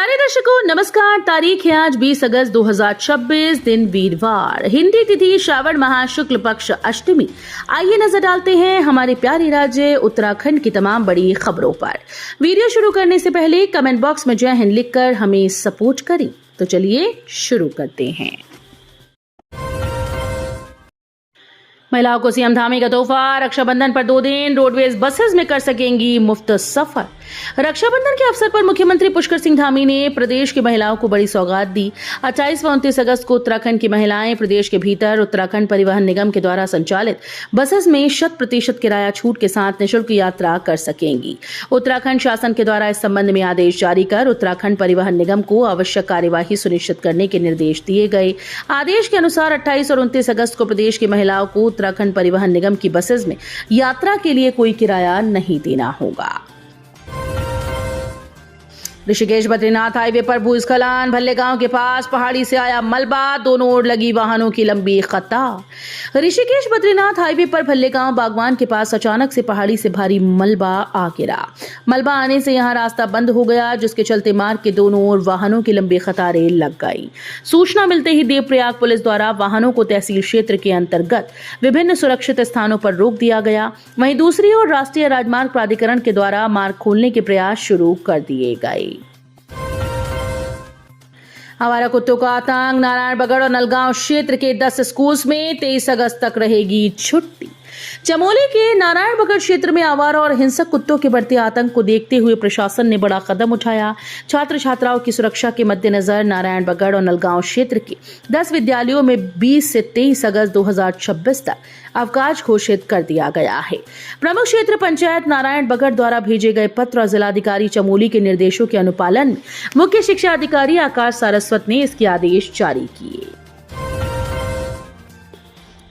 प्यारे दर्शकों नमस्कार। तारीख है आज 20 अगस्त 2026, दिन वीरवार, हिंदी तिथि श्रावण माह शुक्ल पक्ष अष्टमी। आइए नजर डालते हैं हमारे प्यारे राज्य उत्तराखंड की तमाम बड़ी खबरों पर। वीडियो शुरू करने से पहले कमेंट बॉक्स में जय हिंद लिखकर हमें सपोर्ट करें। तो चलिए शुरू करते हैं। महिलाओं को सीएम धामी का तोहफा, रक्षाबंधन पर 2 दिन रोडवेज बसेस में कर सकेंगी मुफ्त सफर। रक्षाबंधन के अवसर पर मुख्यमंत्री पुष्कर सिंह धामी ने प्रदेश की महिलाओं को बड़ी सौगात दी। 28 व 29 अगस्त को उत्तराखंड की महिलाएं प्रदेश के भीतर उत्तराखंड परिवहन निगम के द्वारा संचालित बसेस में 100% किराया छूट के साथ निःशुल्क यात्रा कर सकेंगी। उत्तराखंड शासन के द्वारा इस संबंध में आदेश जारी कर उत्तराखंड परिवहन निगम को आवश्यक कार्यवाही सुनिश्चित करने के निर्देश दिए गए। आदेश के अनुसार 28 और 29 अगस्त को प्रदेश की महिलाओं को उत्तराखंड परिवहन निगम की बसेस में यात्रा के लिए कोई किराया नहीं देना होगा। ऋषिकेश बद्रीनाथ हाईवे पर भूस्खलन, भल्ले गांव के पास पहाड़ी से आया मलबा, दोनों ओर लगी वाहनों की लंबी कतार। ऋषिकेश बद्रीनाथ हाईवे पर भल्ले गांव बागवान के पास अचानक से पहाड़ी से भारी मलबा आ गिरा। मलबा आने से यहां रास्ता बंद हो गया, जिसके चलते मार्ग के दोनों ओर वाहनों की लंबी कतारें लग गई। सूचना मिलते ही देवप्रयाग पुलिस द्वारा वाहनों को तहसील क्षेत्र के अंतर्गत विभिन्न सुरक्षित स्थानों पर रोक दिया गया। वहीं दूसरी ओर राष्ट्रीय राजमार्ग प्राधिकरण के द्वारा मार्ग खोलने के प्रयास शुरू कर दिए गए। आवारा कुत्तों का आतंक, नारायणबगड़ और नलगांव क्षेत्र के 10 स्कूल्स में 23 अगस्त तक रहेगी छुट्टी। चमोली के नारायणबगड़ क्षेत्र में आवारा और हिंसक कुत्तों के बढ़ते आतंक को देखते हुए प्रशासन ने बड़ा कदम उठाया। छात्र छात्राओं की सुरक्षा के मद्देनजर नारायणबगड़ और नलगांव क्षेत्र के 10 विद्यालयों में 20 से 23 अगस्त 2026 तक अवकाश घोषित कर दिया गया है। प्रमुख क्षेत्र पंचायत नारायणबगड़ द्वारा भेजे गए पत्र और जिलाधिकारी चमोली के निर्देशों के अनुपालन में मुख्य शिक्षा अधिकारी आकाश सारस्वत ने इसके आदेश जारी किए।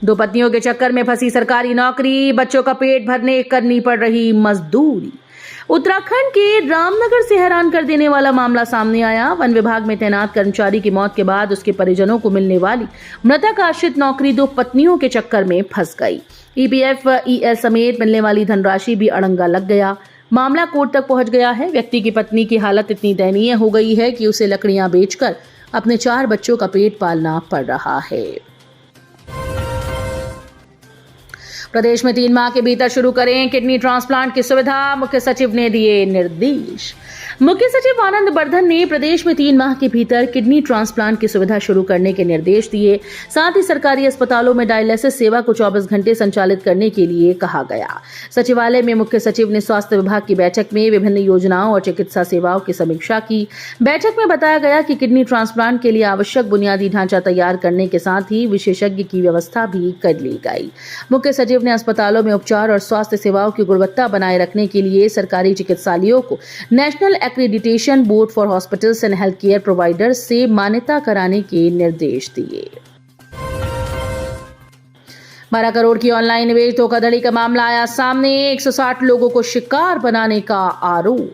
2 पत्नियों के चक्कर में फंसी सरकारी नौकरी, बच्चों का पेट भरने करनी पड़ रही मजदूरी। उत्तराखंड के रामनगर से हैरान कर देने वाला मामला सामने आया। वन विभाग में तैनात कर्मचारी की मौत के बाद उसके परिजनों को मिलने वाली मृतक आश्रित नौकरी 2 पत्नियों के चक्कर में फंस गई। ईपीएफ ईएल समेत मिलने वाली धनराशि भी अड़ंगा लग गया। मामला कोर्ट तक पहुंच गया है। व्यक्ति की पत्नी की हालत इतनी दयनीय हो गई है कि उसे लकड़ियां बेचकर अपने 4 बच्चों का पेट पालना पड़ रहा है। प्रदेश में 3 माह के भीतर शुरू करें किडनी ट्रांसप्लांट की सुविधा, मुख्य सचिव ने दिए निर्देश। मुख्य सचिव आनंद वर्धन ने प्रदेश में 3 माह के भीतर किडनी ट्रांसप्लांट की सुविधा शुरू करने के निर्देश दिए। साथ ही सरकारी अस्पतालों में डायलिसिस सेवा को 24 घंटे संचालित करने के लिए कहा गया। सचिवालय में मुख्य सचिव ने स्वास्थ्य विभाग की बैठक में विभिन्न योजनाओं और चिकित्सा सेवाओं की समीक्षा की। बैठक में बताया गया कि किडनी ट्रांसप्लांट के लिए आवश्यक बुनियादी ढांचा तैयार करने के साथ ही विशेषज्ञ की व्यवस्था भी कर ली गई। मुख्य सचिव ने अस्पतालों में उपचार और स्वास्थ्य सेवाओं की गुणवत्ता बनाए रखने के लिए सरकारी चिकित्सालयों को national accreditation board for hospitals and health care providers से मान्यता कराने के निर्देश दिए। 12 करोड़ की ऑनलाइन निवेश धोखाधड़ी का मामला आया सामने, 160 लोगों को शिकार बनाने का आरोप।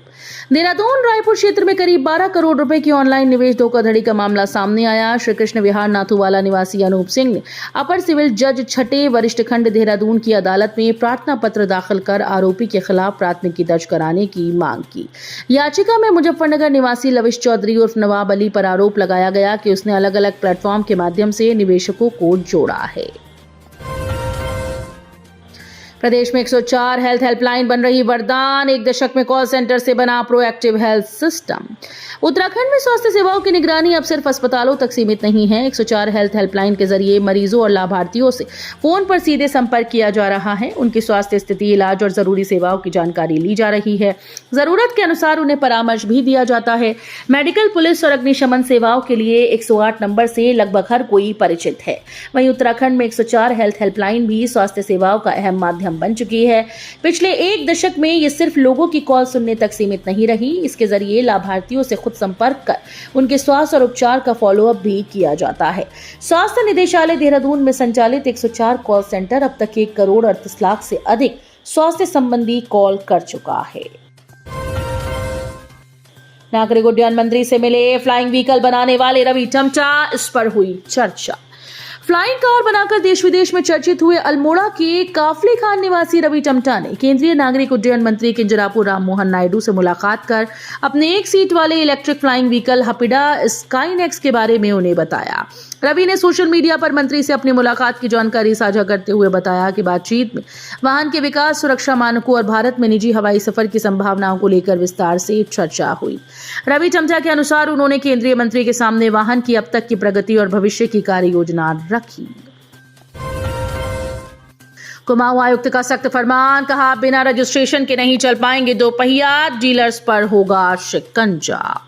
देहरादून रायपुर क्षेत्र में करीब 12 करोड़ रुपए की ऑनलाइन निवेश धोखाधड़ी का मामला सामने आया। श्री कृष्ण विहार नाथूवाला निवासी अनूप सिंह ने अपर सिविल जज 6 वरिष्ठ खंड देहरादून की अदालत में प्रार्थना पत्र दाखिल कर आरोपी के खिलाफ प्राथमिकी दर्ज कराने की मांग की। याचिका में मुजफ्फरनगर निवासी लविश चौधरी उर्फ नवाब अली पर आरोप लगाया गया कि उसने अलग अलग प्लेटफॉर्म के माध्यम से निवेशकों को जोड़ा है। प्रदेश में 104 हेल्थ हेल्पलाइन बन रही वरदान, 1 दशक में कॉल सेंटर से बना प्रोएक्टिव हेल्थ सिस्टम। उत्तराखंड में स्वास्थ्य सेवाओं की निगरानी अब सिर्फ अस्पतालों तक सीमित नहीं है। 104 हेल्थ हेल्पलाइन के जरिए मरीजों और लाभार्थियों से फोन पर सीधे संपर्क किया जा रहा है। उनकी स्वास्थ्य स्थिति, इलाज और जरूरी सेवाओं की जानकारी ली जा रही है। जरूरत के अनुसार उन्हें परामर्श भी दिया जाता है। मेडिकल, पुलिस और अग्निशमन सेवाओं के लिए 108 नंबर से लगभग हर कोई परिचित है। वहीं उत्तराखंड में 104 हेल्थ हेल्पलाइन भी स्वास्थ्य सेवाओं का अहम माध्यम बन चुकी है। पिछले 1 दशक में ये सिर्फ लोगों की कॉल सुनने तक सीमित नहीं रही। इसके जरिए लाभार्थियों से खुद संपर्क कर उनके स्वास्थ्य और उपचार का फॉलोअप भी किया जाता है। स्वास्थ्य निदेशालय देहरादून में संचालित 104 कॉल सेंटर अब तक 1 करोड़ 38 लाख से अधिक स्वास्थ्य संबंधी कॉल कर चुका है। नागरिक उड्डयन मंत्री से मिले फ्लाइंग व्हीकल बनाने वाले रवि टमटा, इस पर हुई चर्चा। फ्लाइंग कार बनाकर देश विदेश में चर्चित हुए अल्मोड़ा के काफली खान निवासी रवि टमटा ने केंद्रीय नागरिक उड्डयन मंत्री किंजरापु राममोहन नायडू से मुलाकात कर अपने एक सीट वाले इलेक्ट्रिक फ्लाइंग व्हीकल हपिडा स्काईनेक्स के बारे में उन्हें बताया। रवि ने सोशल मीडिया पर मंत्री से अपनी मुलाकात की जानकारी साझा करते हुए बताया कि बातचीत में वाहन के विकास, सुरक्षा मानकों और भारत में निजी हवाई सफर की संभावनाओं को लेकर विस्तार से चर्चा हुई। रवि टमटा के अनुसार उन्होंने केंद्रीय मंत्री के सामने वाहन की अब तक की प्रगति और भविष्य की कार्य योजना रखी। कुमाऊं आयुक्त का सख्त फरमान, कहा बिना रजिस्ट्रेशन के नहीं चल पाएंगे दोपहिया, डीलर्स पर होगा शिकंजा।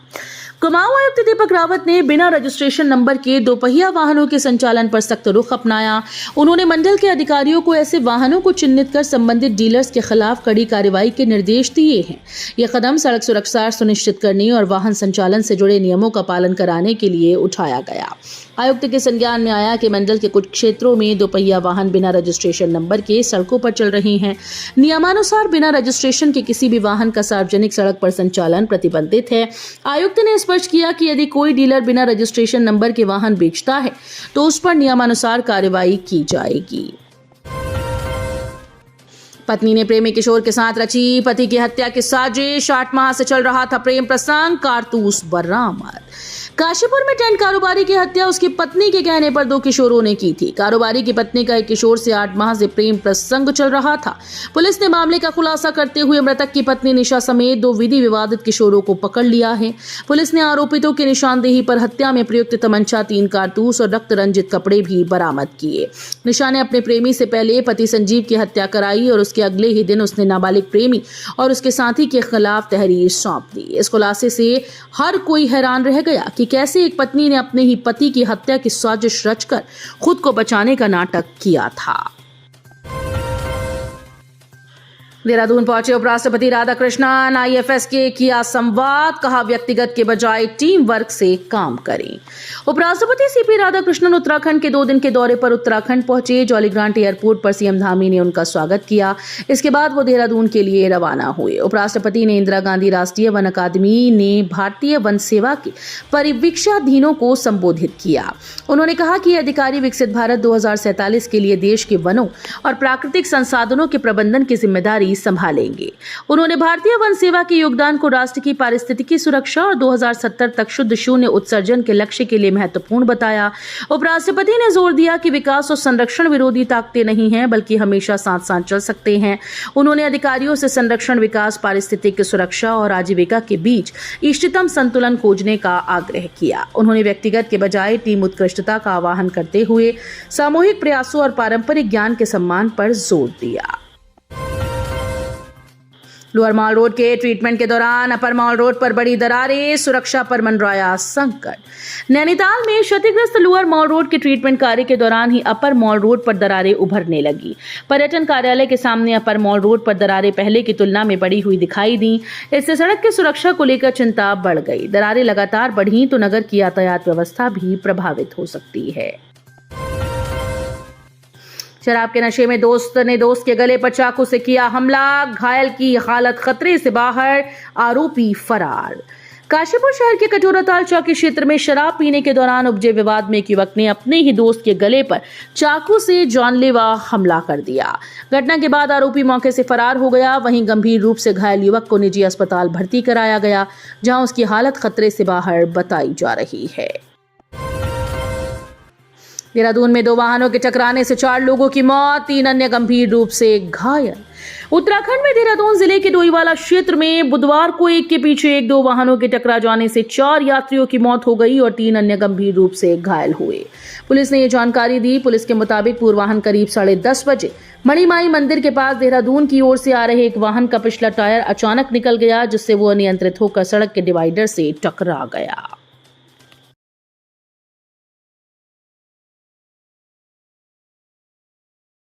कुमाऊं आयुक्त दीपक रावत ने बिना रजिस्ट्रेशन नंबर के दोपहिया वाहनों के संचालन पर सख्त रुख अपनाया। उन्होंने मंडल के अधिकारियों को ऐसे वाहनों को चिन्हित कर संबंधित डीलर्स के खिलाफ कड़ी कार्रवाई के निर्देश दिए हैं। यह कदम सड़क सुरक्षा सुनिश्चित करने और वाहन संचालन से जुड़े नियमों का पालन कराने के लिए उठाया गया। आयुक्त के संज्ञान में आया कि मंडल के कुछ क्षेत्रों में दोपहिया वाहन बिना रजिस्ट्रेशन नंबर के सड़कों पर चल रहे हैं। नियमानुसार बिना रजिस्ट्रेशन के किसी भी वाहन का सार्वजनिक सड़क पर संचालन प्रतिबंधित है। आयुक्त ने स्पष्ट किया कि यदि कोई डीलर बिना रजिस्ट्रेशन नंबर के वाहन बेचता है तो उस पर नियमानुसार कार्रवाई की जाएगी। पत्नी ने प्रेमी किशोर के साथ रची पति की हत्या की साजिश, 8 माह से चल रहा था प्रेम प्रसंग, कारतूस बरामद। काशीपुर में टेंट कारोबारी की हत्या उसकी पत्नी के कहने पर 2 किशोरों ने की थी। कारोबारी की पत्नी का एक किशोर से 8 माह से प्रेम प्रसंग चल रहा था। पुलिस ने मामले का खुलासा करते हुए मृतक की पत्नी निशा समेत 2 विधि विवादित किशोरों को पकड़ लिया है। पुलिस ने आरोपितों की निशानदेही पर हत्या में प्रयुक्त तमंचा, 3 कारतूस और रक्त रंजित कपड़े भी बरामद किए। निशा ने अपने प्रेमी से पहले पति संजीव की हत्या कराई और उसके अगले ही दिन उसने नाबालिग प्रेमी और उसके साथी के खिलाफ तहरीर सौंप दी। इस खुलासे से हर कोई हैरान रह गया कि कैसे एक पत्नी ने अपने ही पति की हत्या की साजिश रचकर खुद को बचाने का नाटक किया था। देहरादून पहुंचे उपराष्ट्रपति राधाकृष्णन, आईएफएस के किया संवाद, कहा व्यक्तिगत के बजाय टीम वर्क से काम करें। उपराष्ट्रपति सीपी राधाकृष्णन उत्तराखंड के 2 दिन के दौरे पर उत्तराखंड पहुंचे। जॉलीग्रांट एयरपोर्ट पर सीएम धामी ने उनका स्वागत किया। इसके बाद वो देहरादून के लिए रवाना हुए। उपराष्ट्रपति ने इंदिरा गांधी राष्ट्रीय वन अकादमी ने भारतीय वन सेवा के परिवीक्षाधीनों को संबोधित किया। उन्होंने कहा कि अधिकारी विकसित भारत 2047 के लिए देश के वनों और प्राकृतिक संसाधनों के प्रबंधन की जिम्मेदारी संभालेंगे। उन्होंने भारतीय वन सेवा के योगदान को राष्ट्र की पारिस्थितिकी सुरक्षा और 2070 तक शुद्ध शून्य उत्सर्जन के लक्ष्य के लिए महत्वपूर्ण बताया। उपराष्ट्रपति ने जोर दिया कि विकास और संरक्षण विरोधी ताकतें नहीं हैं, बल्कि हमेशा साथ साथ चल सकते हैं। उन्होंने अधिकारियों से संरक्षण, विकास, पारिस्थितिकी सुरक्षा और आजीविका के बीच इष्टतम संतुलन खोजने का आग्रह किया। उन्होंने व्यक्तिगत के बजाय टीम उत्कृष्टता का आह्वान करते हुए सामूहिक प्रयासों और पारंपरिक ज्ञान के सम्मान पर जोर दिया। लोअर मॉल रोड के ट्रीटमेंट के दौरान अपर मॉल रोड पर बड़ी दरारें, सुरक्षा पर मंडराया संकट। नैनीताल में क्षतिग्रस्त लोअर मॉल रोड के ट्रीटमेंट कार्य के दौरान ही अपर मॉल रोड पर दरारें उभरने लगी। पर्यटन कार्यालय के सामने अपर मॉल रोड पर दरारें पहले की तुलना में बढ़ी हुई दिखाई दी। इससे सड़क की सुरक्षा को लेकर चिंता बढ़ गई। दरारें लगातार बढ़ी तो नगर की यातायात व्यवस्था भी प्रभावित हो सकती है। शराब के नशे में दोस्त ने दोस्त के गले पर चाकू से किया हमला, घायल की हालत खतरे से बाहर, आरोपी फरार। काशीपुर शहर के कटोराताल चौकी क्षेत्र में शराब पीने के दौरान उपजे विवाद में एक युवक ने अपने ही दोस्त के गले पर चाकू से जानलेवा हमला कर दिया। घटना के बाद आरोपी मौके से फरार हो गया। वहीं गंभीर रूप से घायल युवक को निजी अस्पताल भर्ती कराया गया, जहां उसकी हालत खतरे से बाहर बताई जा रही है। देहरादून में 2 वाहनों के टकराने से 4 लोगों की मौत, 3 अन्य गंभीर रूप से घायल। उत्तराखंड में देहरादून जिले के डोईवाला क्षेत्र में बुधवार को एक के पीछे एक 2 वाहनों के टकरा जाने से 4 यात्रियों की मौत हो गई और 3 अन्य गंभीर रूप से घायल हुए। पुलिस ने ये जानकारी दी। पुलिस के मुताबिक पूर्वाह्न करीब 10:30 बजे मणिमाई मंदिर के पास देहरादून की ओर से आ रहे एक वाहन का पिछला टायर अचानक निकल गया, जिससे वो अनियंत्रित होकर सड़क के डिवाइडर से टकरा गया।